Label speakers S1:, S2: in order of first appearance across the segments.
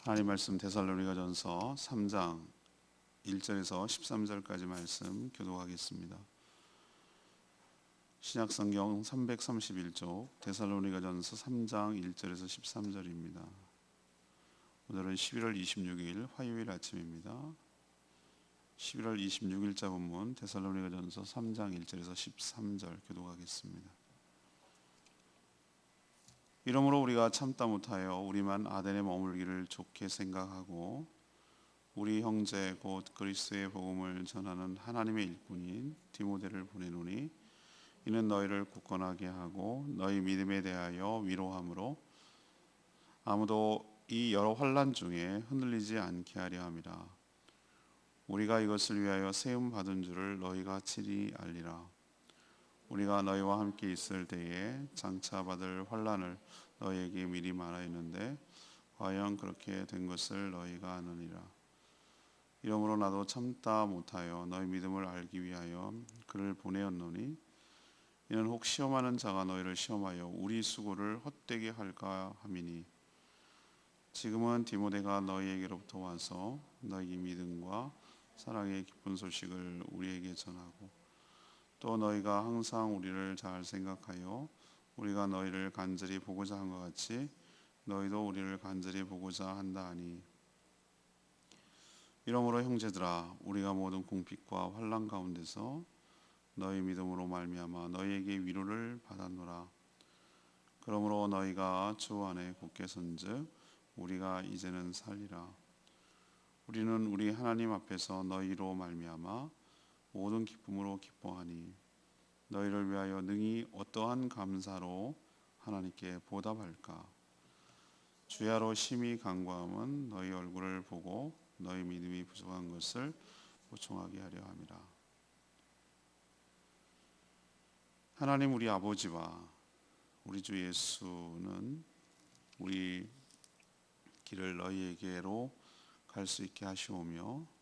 S1: 하나님 말씀 데살로니가전서 3장 1절에서 13절까지 말씀 교독하겠습니다. 신약성경 331쪽 데살로니가전서 3장 1절에서 13절입니다. 오늘은 11월 26일 화요일 아침입니다. 11월 26일자 본문 데살로니가전서 3장 1절에서 13절 교독하겠습니다. 이러므로 우리가 참다 못하여 우리만 아덴에 머물기를 좋게 생각하고 우리 형제 곧 그리스도의 복음을 전하는 하나님의 일꾼인 디모데를 보내노니 이는 너희를 굳건하게 하고 너희 믿음에 대하여 위로함으로 아무도 이 여러 환난 중에 흔들리지 않게 하려 함이라. 우리가 이것을 위하여 세움 받은 줄을 너희가 친히 알리라. 우리가 너희와 함께 있을 때에 장차 받을 환난을 너희에게 미리 말하였는데 과연 그렇게 된 것을 너희가 아느니라. 이러므로 나도 참다 못하여 너희 믿음을 알기 위하여 그를 보내었노니 이는 혹 시험하는 자가 너희를 시험하여 우리 수고를 헛되게 할까 함이니 지금은 디모데가 너희에게로부터 와서 너희 믿음과 사랑의 기쁜 소식을 우리에게 전하고 또 너희가 항상 우리를 잘 생각하여 우리가 너희를 간절히 보고자 한 것 같이 너희도 우리를 간절히 보고자 한다 하니 이러므로 형제들아 우리가 모든 궁핍과 환난 가운데서 너희 믿음으로 말미암아 너희에게 위로를 받았노라. 그러므로 너희가 주 안에 굳게 선즉 우리가 이제는 살리라. 우리는 우리 하나님 앞에서 너희로 말미암아 모든 기쁨으로 기뻐하니 너희를 위하여 능히 어떠한 감사로 하나님께 보답할까. 주야로 심히 간구함은 너희 얼굴을 보고 너희 믿음이 부족한 것을 보충하게 하려 함이라. 하나님 우리 아버지와 우리 주 예수는 우리 길을 너희에게로 갈 수 있게 하시오며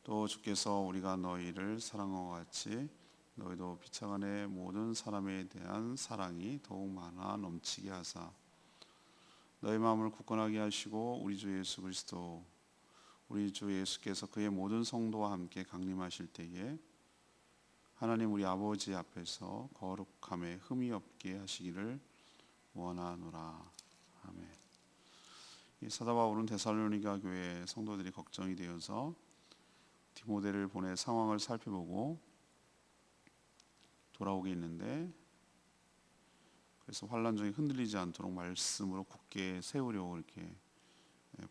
S1: 또 주께서 우리가 너희를 사랑한 것 같이 너희도 비차간의 모든 사람에 대한 사랑이 더욱 많아 넘치게 하사 너희 마음을 굳건하게 하시고 우리 주 예수 그리스도 우리 주 예수께서 그의 모든 성도와 함께 강림하실 때에 하나님 우리 아버지 앞에서 거룩함에 흠이 없게 하시기를 원하노라. 아멘. 이 사도 바울은 데살로니가 교회 성도들이 걱정이 되어서 디모데를 보내 상황을 살펴보고 돌아오게 있는데 그래서 환난 중에 흔들리지 않도록 말씀으로 굳게 세우려고 이렇게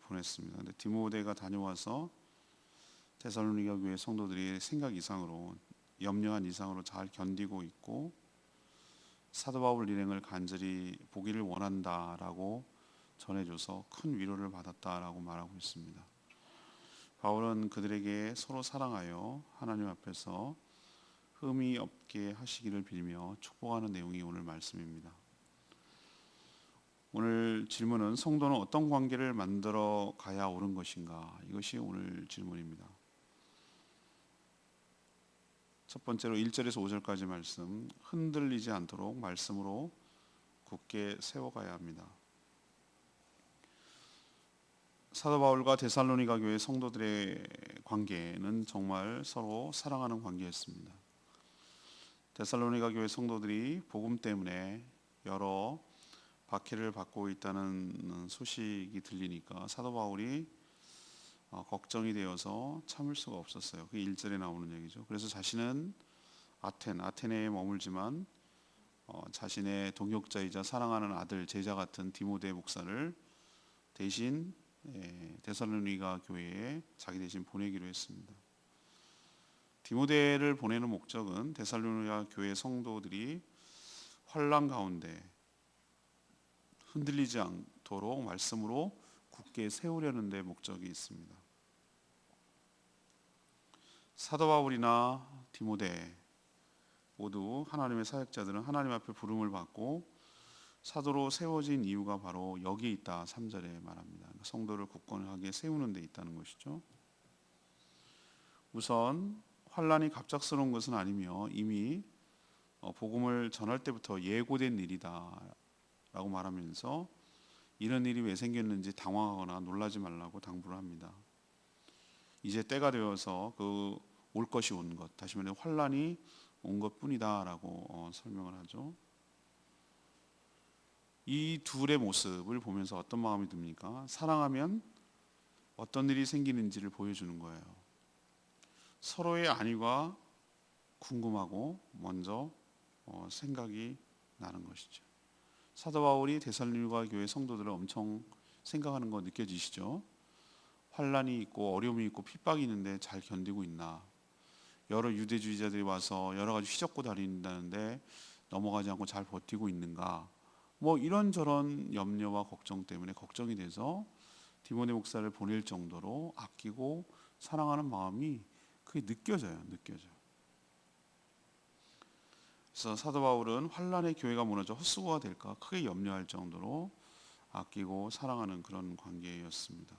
S1: 보냈습니다. 근데 디모데가 다녀와서 데살로니가 교회 성도들이 생각 이상으로 염려한 이상으로 잘 견디고 있고 사도 바울 일행을 간절히 보기를 원한다라고 전해줘서 큰 위로를 받았다라고 말하고 있습니다. 바울은 그들에게 서로 사랑하여 하나님 앞에서 흠이 없게 하시기를 빌며 축복하는 내용이 오늘 말씀입니다. 오늘 질문은 성도는 어떤 관계를 만들어 가야 옳은 것인가? 이것이 오늘 질문입니다. 첫 번째로 1절에서 5절까지 말씀, 흔들리지 않도록 말씀으로 굳게 세워가야 합니다. 사도 바울과 데살로니가 교회 성도들의 관계는 정말 서로 사랑하는 관계였습니다. 데살로니가 교회 성도들이 복음 때문에 여러 박해를 받고 있다는 소식이 들리니까 사도 바울이 걱정이 되어서 참을 수가 없었어요. 그게 1절에 나오는 얘기죠. 그래서 자신은 아테네에 머물지만 자신의 동역자이자 사랑하는 아들 제자 같은 디모데 목사를 대신 데살로니가 교회에 자기 대신 보내기로 했습니다. 디모데를 보내는 목적은 데살로니가 교회 성도들이 환난 가운데 흔들리지 않도록 말씀으로 굳게 세우려는 데 목적이 있습니다. 사도 바울이나 디모데 모두 하나님의 사역자들은 하나님 앞에 부름을 받고 사도로 세워진 이유가 바로 여기에 있다. 3절에 말합니다. 성도를 굳건하게 세우는 데 있다는 것이죠. 우선 환난이 갑작스러운 것은 아니며 이미 복음을 전할 때부터 예고된 일이다 라고 말하면서 이런 일이 왜 생겼는지 당황하거나 놀라지 말라고 당부를 합니다. 이제 때가 되어서 그 올 것이 온 것, 다시 말해 환란이 온 것뿐이다라고 설명을 하죠. 이 둘의 모습을 보면서 어떤 마음이 듭니까? 사랑하면 어떤 일이 생기는지를 보여주는 거예요. 서로의 안위가 궁금하고 먼저 생각이 나는 것이죠. 사도 바울이 데살로니가 교회 성도들을 엄청 생각하는 거 느껴지시죠? 환란이 있고 어려움이 있고 핍박이 있는데 잘 견디고 있나? 여러 유대주의자들이 와서 여러 가지 휘젓고 다닌다는데 넘어가지 않고 잘 버티고 있는가? 뭐 이런저런 염려와 걱정 때문에 걱정이 돼서 디모데 목사를 보낼 정도로 아끼고 사랑하는 마음이 그게 느껴져요. 그래서 사도 바울은 환란의 교회가 무너져 헛수고가 될까 크게 염려할 정도로 아끼고 사랑하는 그런 관계였습니다.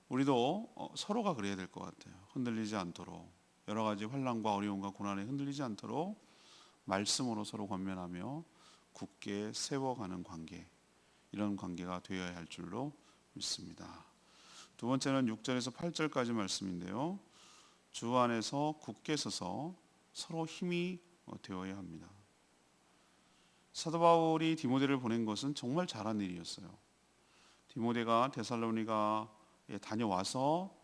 S1: 우리도 서로가 그래야 될 것 같아요. 흔들리지 않도록, 여러 가지 환난과 어려움과 고난에 흔들리지 않도록 말씀으로 서로 권면하며 굳게 세워가는 관계, 이런 관계가 되어야 할 줄로 믿습니다. 두 번째는 6절에서 8절까지 말씀인데요. 주 안에서 굳게 서서 서로 힘이 되어야 합니다. 사도 바울이 디모데를 보낸 것은 정말 잘한 일이었어요. 디모데가 데살로니가에 다녀와서,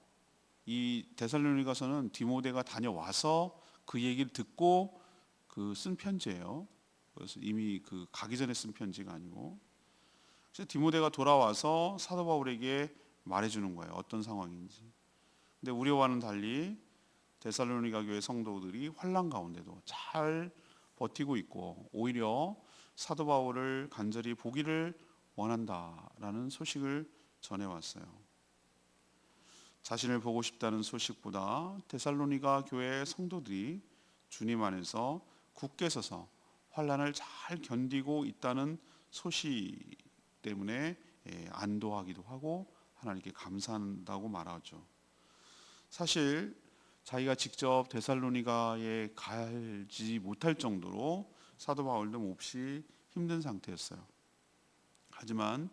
S1: 이 데살로니가서는 디모데가 다녀와서 그 얘기를 듣고 그 쓴 편지예요. 그래서 이미 그 가기 전에 쓴 편지가 아니고, 그래서 디모데가 돌아와서 사도 바울에게 말해주는 거예요. 어떤 상황인지. 근데 우리와는 달리 데살로니가 교회 성도들이 환난 가운데도 잘 버티고 있고 오히려 사도 바울을 간절히 보기를 원한다라는 소식을 전해왔어요. 자신을 보고 싶다는 소식보다 데살로니가 교회 성도들이 주님 안에서 굳게 서서 환난을 잘 견디고 있다는 소식 때문에 안도하기도 하고 하나님께 감사한다고 말하죠. 사실 자기가 직접 데살로니가에 가지 못할 정도로 사도 바울도 몹시 힘든 상태였어요. 하지만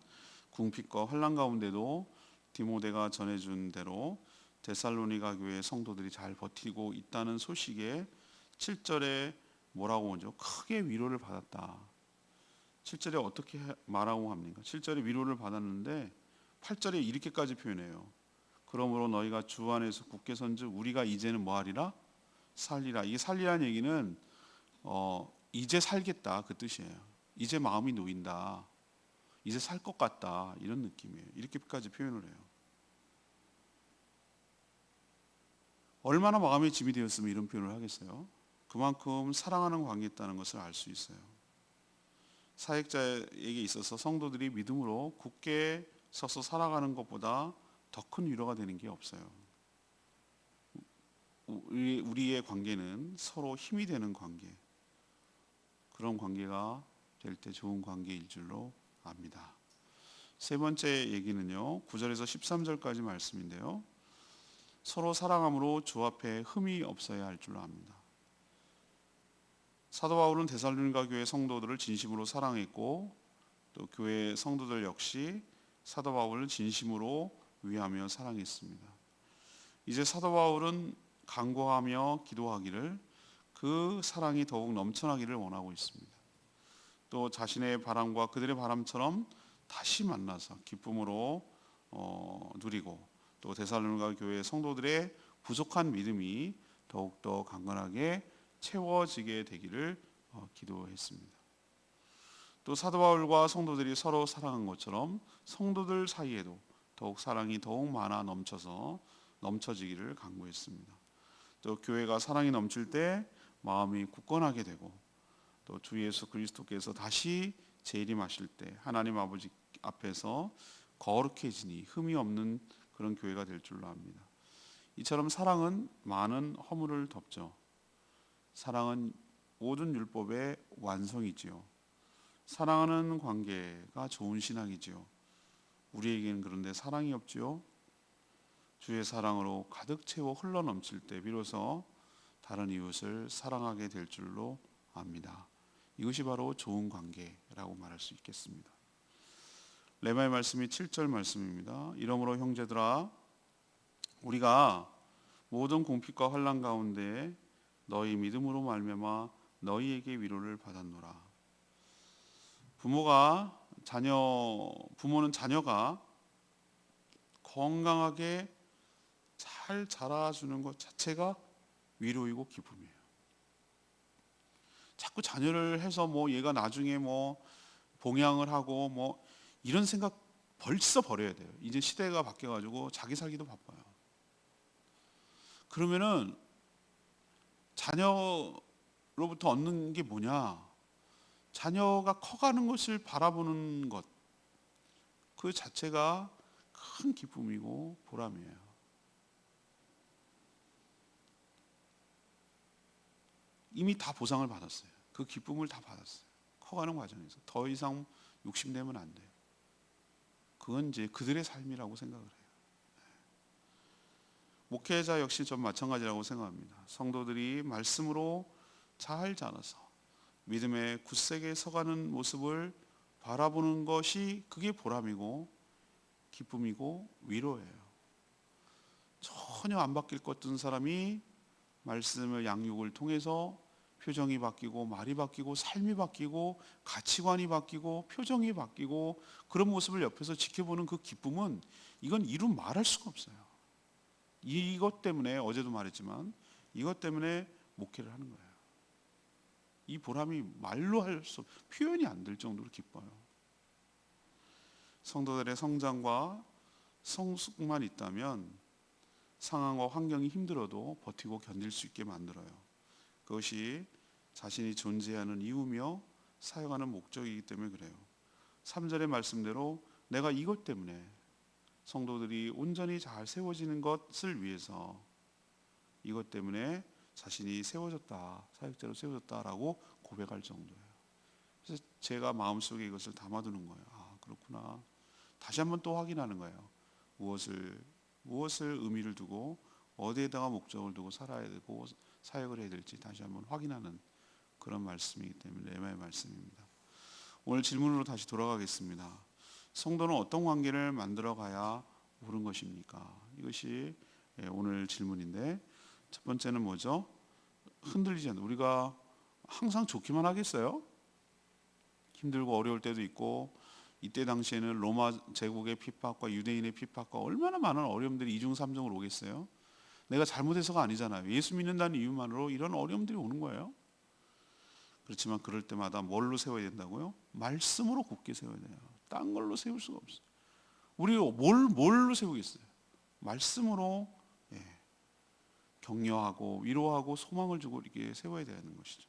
S1: 궁핍과 환난 가운데도 디모데가 전해준 대로 데살로니가 교회 성도들이 잘 버티고 있다는 소식에 7절에 뭐라고 하죠? 크게 위로를 받았다. 7절에 어떻게 말하고 합니까? 7절에 위로를 받았는데 8절에 이렇게까지 표현해요. 그러므로 너희가 주 안에서 굳게 선즉 우리가 이제는 뭐하리라? 살리라. 이 살리라는 얘기는 이제 살겠다 그 뜻이에요. 이제 마음이 놓인다. 이제 살 것 같다. 이런 느낌이에요. 이렇게까지 표현을 해요. 얼마나 마음의 짐이 되었으면 이런 표현을 하겠어요? 그만큼 사랑하는 관계였다는 것을 알 수 있어요. 사역자에게 있어서 성도들이 믿음으로 굳게 서서 살아가는 것보다 더 큰 위로가 되는 게 없어요. 우리의 관계는 서로 힘이 되는 관계, 그런 관계가 될 때 좋은 관계일 줄로 압니다. 세 번째 얘기는요, 9절에서 13절까지 말씀인데요. 서로 사랑함으로 주 앞에 흠이 없어야 할 줄로 압니다. 사도 바울은 데살로니가 교회 성도들을 진심으로 사랑했고 또 교회 성도들 역시 사도 바울을 진심으로 위하며 사랑했습니다. 이제 사도 바울은 간구하며 기도하기를 그 사랑이 더욱 넘쳐나기를 원하고 있습니다. 또 자신의 바람과 그들의 바람처럼 다시 만나서 기쁨으로 누리고 또 데살로니가 교회 성도들의 부족한 믿음이 더욱더 강건하게 채워지게 되기를 기도했습니다. 또 사도 바울과 성도들이 서로 사랑한 것처럼 성도들 사이에도 더욱 사랑이 더욱 많아 넘쳐지기를 간구했습니다. 또 교회가 사랑이 넘칠 때 마음이 굳건하게 되고 또 주 예수 그리스도께서 다시 재림하실 때 하나님 아버지 앞에서 거룩해지니 흠이 없는 그런 교회가 될 줄로 압니다. 이처럼 사랑은 많은 허물을 덮죠. 사랑은 모든 율법의 완성이지요. 사랑하는 관계가 좋은 신앙이지요. 우리에게는 그런데 사랑이 없지요. 주의 사랑으로 가득 채워 흘러넘칠 때 비로소 다른 이웃을 사랑하게 될 줄로 압니다. 이것이 바로 좋은 관계라고 말할 수 있겠습니다. 레마의 말씀이 7절 말씀입니다. 이러므로 형제들아 우리가 모든 공핍과 환난 가운데 너희 믿음으로 말미암아 너희에게 위로를 받았노라. 부모는 자녀가 건강하게 잘 자라주는 것 자체가 위로이고 기쁨이에요. 자꾸 자녀를 해서 얘가 나중에 봉양을 하고 이런 생각 벌써 버려야 돼요. 이제 시대가 바뀌어가지고 자기 살기도 바빠요. 그러면은 자녀로부터 얻는 게 뭐냐? 자녀가 커가는 것을 바라보는 것, 그 자체가 큰 기쁨이고 보람이에요. 이미 다 보상을 받았어요. 그 기쁨을 다 받았어요. 커가는 과정에서 더 이상 욕심내면 안 돼요. 그건 이제 그들의 삶이라고 생각을 해요. 목회자 역시 전 마찬가지라고 생각합니다. 성도들이 말씀으로 잘 자라서 믿음의 굳세게 서가는 모습을 바라보는 것이 그게 보람이고 기쁨이고 위로예요. 전혀 안 바뀔 것 같은 사람이 말씀을 양육을 통해서 표정이 바뀌고 말이 바뀌고 삶이 바뀌고 가치관이 바뀌고 표정이 바뀌고 그런 모습을 옆에서 지켜보는 그 기쁨은 이건 이루 말할 수가 없어요. 이것 때문에 어제도 말했지만 이것 때문에 목회를 하는 거예요. 이 보람이 말로 할 수 표현이 안 될 정도로 기뻐요. 성도들의 성장과 성숙만 있다면 상황과 환경이 힘들어도 버티고 견딜 수 있게 만들어요. 그것이 자신이 존재하는 이유며 사역하는 목적이기 때문에 그래요. 3절의 말씀대로 내가 이것 때문에 성도들이 온전히 잘 세워지는 것을 위해서 이것 때문에 자신이 세워졌다, 사역자로 세워졌다라고 고백할 정도예요. 그래서 제가 마음속에 이것을 담아두는 거예요. 아, 그렇구나. 다시 한번 또 확인하는 거예요. 무엇을 의미를 두고 어디에다가 목적을 두고 살아야 되고 사역을 해야 될지 다시 한번 확인하는 그런 말씀이기 때문에 레마의 말씀입니다. 오늘 질문으로 다시 돌아가겠습니다. 성도는 어떤 관계를 만들어가야 옳은 것입니까? 이것이 오늘 질문인데 첫 번째는 뭐죠? 흔들리지 않는, 우리가 항상 좋기만 하겠어요? 힘들고 어려울 때도 있고, 이때 당시에는 로마 제국의 핍박과 유대인의 핍박과 얼마나 많은 어려움들이 이중 삼중으로 오겠어요? 내가 잘못해서가 아니잖아요. 예수 믿는다는 이유만으로 이런 어려움들이 오는 거예요. 그렇지만 그럴 때마다 뭘로 세워야 된다고요? 말씀으로 굳게 세워야 돼요. 딴 걸로 세울 수가 없어요. 우리가 뭘로 세우겠어요? 말씀으로 격려하고 위로하고 소망을 주고 이렇게 세워야 되는 것이죠.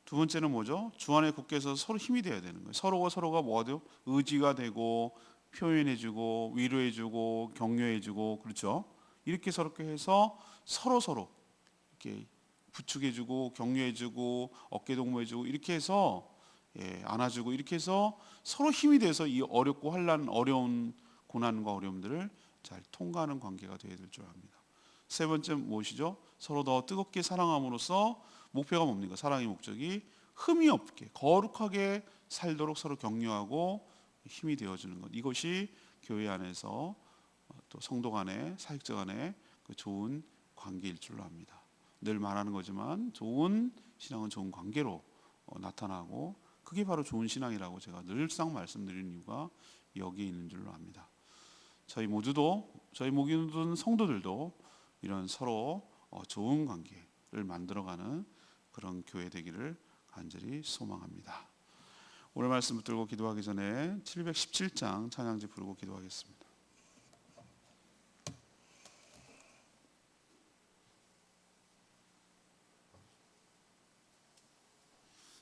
S1: 두 번째는 뭐죠? 주 안에 굳게 서 서로 힘이 돼야 되는 거예요. 서로가 뭐죠? 의지가 되고 표현해주고 위로해주고 격려해주고, 그렇죠? 이렇게 서럽게 해서 서로 이렇게 부축해주고 격려해주고 어깨동무해주고 이렇게 해서 안아주고 이렇게 해서 서로 힘이 돼서 이 어렵고 어려운 고난과 어려움들을 잘 통과하는 관계가 되어야 될 줄 압니다. 세 번째 무엇이죠? 서로 더 뜨겁게 사랑함으로써 목표가 뭡니까? 사랑의 목적이 흠이 없게 거룩하게 살도록 서로 격려하고 힘이 되어주는 것. 이것이 교회 안에서 또 성도 간의 사역자 간의 그 좋은 관계일 줄로 압니다. 늘 말하는 거지만 좋은 신앙은 좋은 관계로 나타나고 그게 바로 좋은 신앙이라고 제가 늘상 말씀드리는 이유가 여기에 있는 줄로 압니다. 저희 모든 성도들도 이런 서로 좋은 관계를 만들어가는 그런 교회 되기를 간절히 소망합니다. 오늘 말씀 붙들고 기도하기 전에 717장 찬양지 부르고 기도하겠습니다.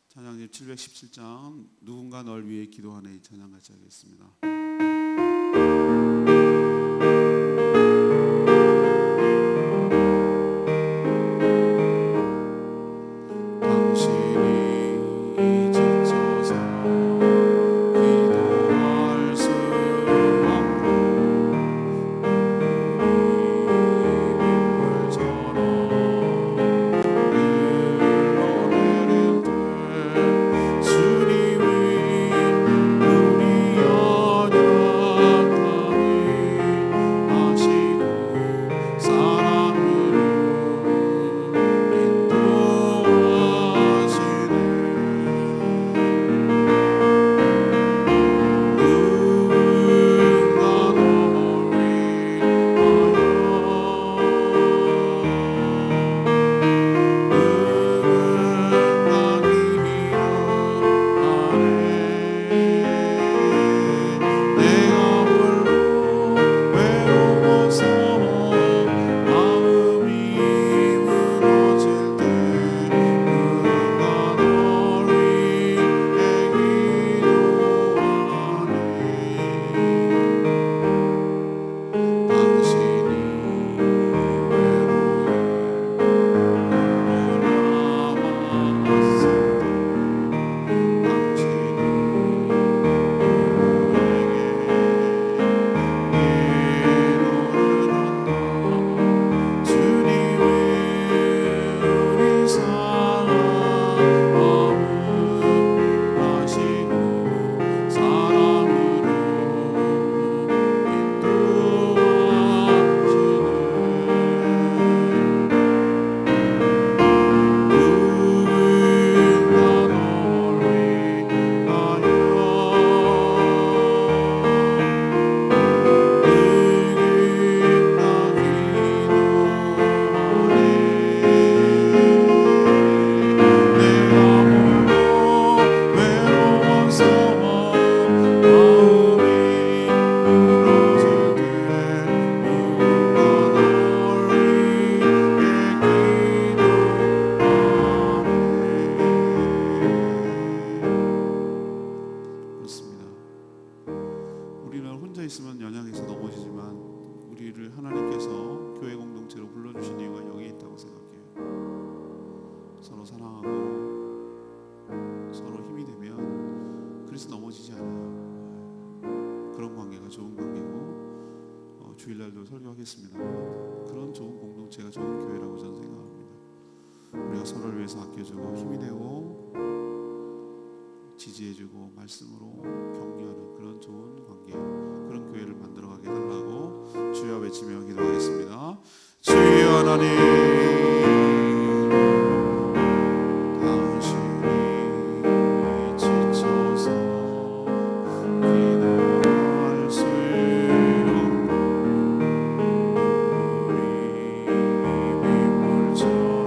S1: 찬양지 717장 누군가 널 위해 기도하네, 이 찬양 같이 하겠습니다. 주님이 우리 수많은 연약에서 넘어지지만 우리를 하나님께서 교회 공동체로 불러주신 이유가 여기에 있다고 생각해요. 서로 사랑하고 서로 힘이 되면 그래서 넘어지지 않아요. 그런 관계가 좋은 관계고, 주일날도 설교하겠습니다. 그런 좋은 공동체가 좋은 교회라고 저는 생각합니다. 우리가 서로를 위해서 아껴주고 힘이 되고 지지해주고 말씀으로 격려하는 그런 좋은 관계, 그런 교회를 만들어가게 해달라고 주여 외치며 기도하겠습니다. 주여 하나님, 당신이 지쳐서 기도할 수 없는 우리 빗물처럼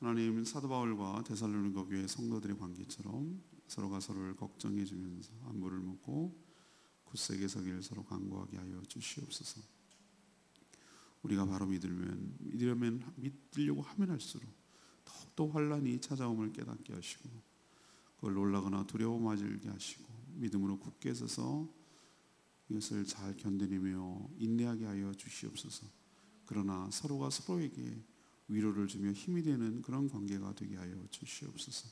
S1: 하나님, 사도 바울과 데살로니가 교회 성도들의 관계처럼 서로가 서로를 걱정해 주면서 안부를 묻고 굳세게 서기를 서로 간구하게 하여 주시옵소서. 우리가 바로 믿으려고 하면 할수록 더욱더 환난이 찾아옴을 깨닫게 하시고 그걸 놀라거나 두려워 맞을게 하시고 믿음으로 굳게 서서 이것을 잘 견디며 인내하게 하여 주시옵소서. 그러나 서로가 서로에게 위로를 주며 힘이 되는 그런 관계가 되게 하여 주시옵소서.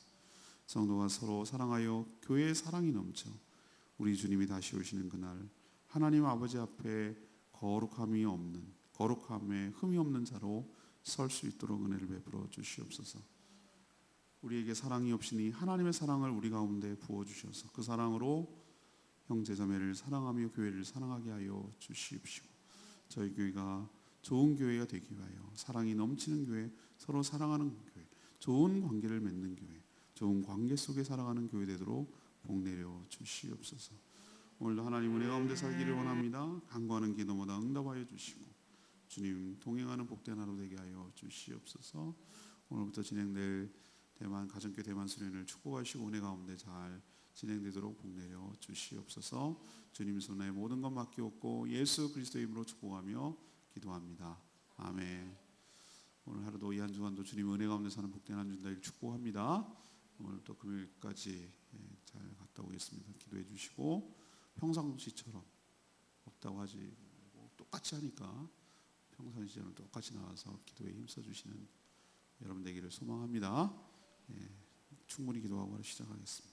S1: 성도가 서로 사랑하여 교회의 사랑이 넘쳐 우리 주님이 다시 오시는 그날 하나님 아버지 앞에 거룩함에 흠이 없는 자로 설 수 있도록 은혜를 베풀어 주시옵소서. 우리에게 사랑이 없으니 하나님의 사랑을 우리 가운데 부어주셔서 그 사랑으로 형제자매를 사랑하며 교회를 사랑하게 하여 주시옵시고 저희 교회가 좋은 교회가 되기 위하여 사랑이 넘치는 교회, 서로 사랑하는 교회, 좋은 관계를 맺는 교회, 좋은 관계 속에 살아가는 교회 되도록 복 내려 주시옵소서. 오늘도 하나님 은혜 가운데 살기를 원합니다. 간구하는 기도마다 응답하여 주시고 주님 동행하는 복된 하루 되게 하여 주시옵소서. 오늘부터 진행될 가정교회 대만 수련을 축복하시고 은혜 가운데 잘 진행되도록 복 내려 주시옵소서. 주님 손에 모든 것 맡기옵고 예수 그리스도의 이름으로 축복하며 기도합니다. 아멘. 오늘 하루도 이 한 주간도 주님 은혜 가운데 사는 복된 한 주 되길 축복합니다. 오늘 또 금요일까지 잘 갔다 오겠습니다. 기도해 주시고 평상시처럼 없다고 하지 말고 똑같이 하니까 평상시처럼 똑같이 나와서 기도에 힘써 주시는 여러분 되기를 소망합니다. 충분히 기도하고 시작하겠습니다.